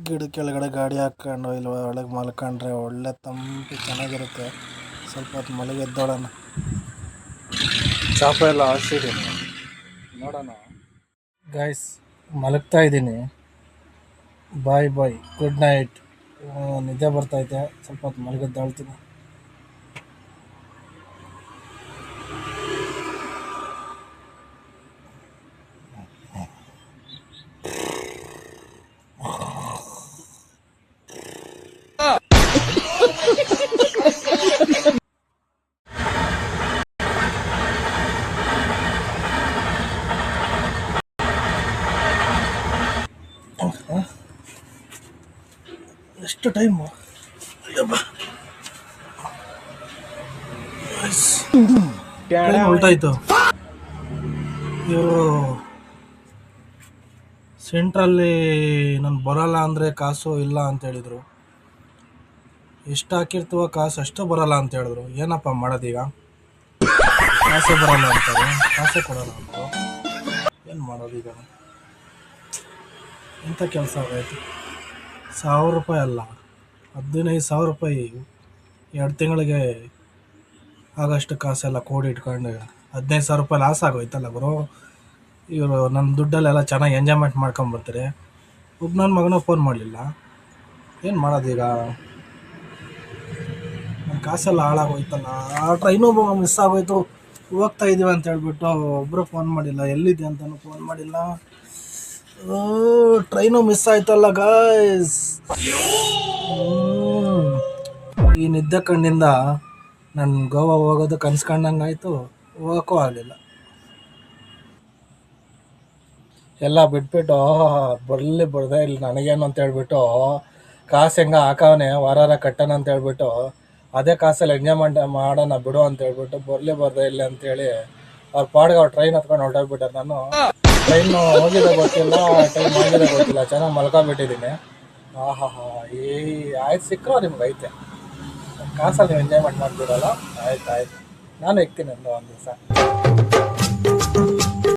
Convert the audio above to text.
ಗಿಡ ಕೆಳಗಡೆ ಗಾಡಿ ಹಾಕ್ಕೊಂಡು ಇಲ್ಲಿ ಒಳಗೆ ಮಲ್ಕೊಂಡ್ರೆ ಒಳ್ಳೆ ತಂಪು ಚೆನ್ನಾಗಿರುತ್ತೆ. ಸ್ವಲ್ಪ ಹೊತ್ತು ಮಲಗಿ ಎದ್ದೋಳೋಣ. ಚಾಪ ಎಲ್ಲ ಹಾಸಿದ್ದೀನಿ, ನೋಡೋಣ. ಗೈಸ್, ಮಲಗ್ತಾ ಇದ್ದೀನಿ. Bye good night. ನಿದ್ದೆ ಬರ್ತೈತೆ, ಸ್ವಲ್ಪ ಹೊತ್ತು ಮಲಗಿದ್ದಾಳ್ತೀನಿ. ಎಷ್ಟು ಟೈಮು ಹೊಲ್ಟಾಯ್ತು. ಇವರು ಸೆಂಟ್ರಲ್ಲಿ ನಾನು ಬರೋಲ್ಲ ಅಂದರೆ ಕಾಸು ಇಲ್ಲ ಅಂತ ಹೇಳಿದರು. ಎಷ್ಟು ಹಾಕಿರ್ತೀವೋ ಕಾಸು ಅಷ್ಟು ಬರೋಲ್ಲ ಅಂತ ಹೇಳಿದ್ರು. ಏನಪ್ಪ ಮಾಡೋದೀಗ? ಕಾಸೇ ಬರೋಲ್ಲ ಅಂತಾರೆ, ಕಾಸೇ ಕೊಡೋಲ್ಲ ಅಂದರು. ಏನು ಮಾಡೋದೀಗ? ಎಂಥ ಕೆಲಸ ಆಗೋಯ್ತು. 1000 ರೂಪಾಯಿ ಅಲ್ಲ, 15,000 ರೂಪಾಯಿ 2 ತಿಂಗಳಿಗೆ ಆಗಷ್ಟು ಕಾಸೆಲ್ಲ ಕೂಡಿ ಇಟ್ಕೊಂಡು 15,000 ರೂಪಾಯಿ ಲಾಸ್ ಆಗೋಯ್ತಲ್ಲ ಗುರು. ಇವರು ನನ್ನ ದುಡ್ಡಲ್ಲೆಲ್ಲ ಚೆನ್ನಾಗಿ ಎಂಜಾಯ್ಮೆಂಟ್ ಮಾಡ್ಕೊಂಬರ್ತಾರೆ. ನನ್ನ ಮಗನೂ ಫೋನ್ ಮಾಡಲಿಲ್ಲ. ಏನು ಮಾಡೋದೀಗ? ನನ್ನ ಕಾಸೆಲ್ಲ ಹಾಳಾಗೋಯ್ತಲ್ಲ. ಆ ಟ್ರೈನು ಮಿಸ್ ಆಗೋಯ್ತು. ಹೋಗ್ತಾ ಇದ್ದೀವಿ ಅಂತ ಹೇಳ್ಬಿಟ್ಟು ಒಬ್ಬರು ಫೋನ್ ಮಾಡಿಲ್ಲ. ಎಲ್ಲಿದೆ ಅಂತಲೂ ಫೋನ್ ಮಾಡಿಲ್ಲ. ಟ್ರೈನು ಮಿಸ್ ಆಯ್ತಲ್ಲ ಗಾಯ್ಸ್. ಈ ನಿದ್ದೆ ಕಣ್ಣಿಂದ ನಾನು ಗೋವಾ ಹೋಗೋದು ಕನ್ಸ್ಕೊಂಡಂಗೆ ಆಯಿತು, ಹೋಗೋಕ್ಕೂ ಆಗಲಿಲ್ಲ. ಎಲ್ಲ ಬಿಟ್ಬಿಟ್ಟು ಬರದೇ ಇಲ್ಲ ನನಗೇನು ಅಂತ ಹೇಳ್ಬಿಟ್ಟು ಕಾಸು ಹೆಂಗೆ ಹಾಕವನೆ ವಾರ ಕಟ್ಟೋಣ ಅಂತ ಹೇಳ್ಬಿಟ್ಟು ಅದೇ ಕಾಸಲ್ಲಿ ಎಂಜಾಯ್ಮೆಂಟ್ ಮಾಡೋಣ ಬಿಡು ಅಂತ ಹೇಳ್ಬಿಟ್ಟು ಬರದೇ ಇಲ್ಲ ಅಂತೇಳಿ ಅವ್ರ ಪಾಡ್ಗೆ ಅವ್ರು ಟ್ರೈನ್ ಹತ್ಕೊಂಡು ಹೊರಟೋಗ್ಬಿಟ್ಟಾರೆ. ನಾನು ಟ್ರೈನು ಹೋಗಿದೆ ಗೊತ್ತಿಲ್ಲ, ಟೈಮ್ ಆಗಿದೆ ಗೊತ್ತಿಲ್ಲ, ಚೆನ್ನಾಗಿ ಮಲ್ಕೊಂಡ್ಬಿಟ್ಟಿದ್ದೀನಿ. ಆಯ್ತು, ಸಿಕ್ಕರೋ ನಿಮ್ಗೆ ಐತೆ ಕಾಸಲ್ಲಿ ನೀವು ಎಂಜಾಯ್ಮೆಂಟ್ ಮಾಡ್ತೀರಲ್ಲ, ಆಯ್ತು ನಾನು ಇಕ್ತೀನಿ ಒಂದು ದಿವಸ.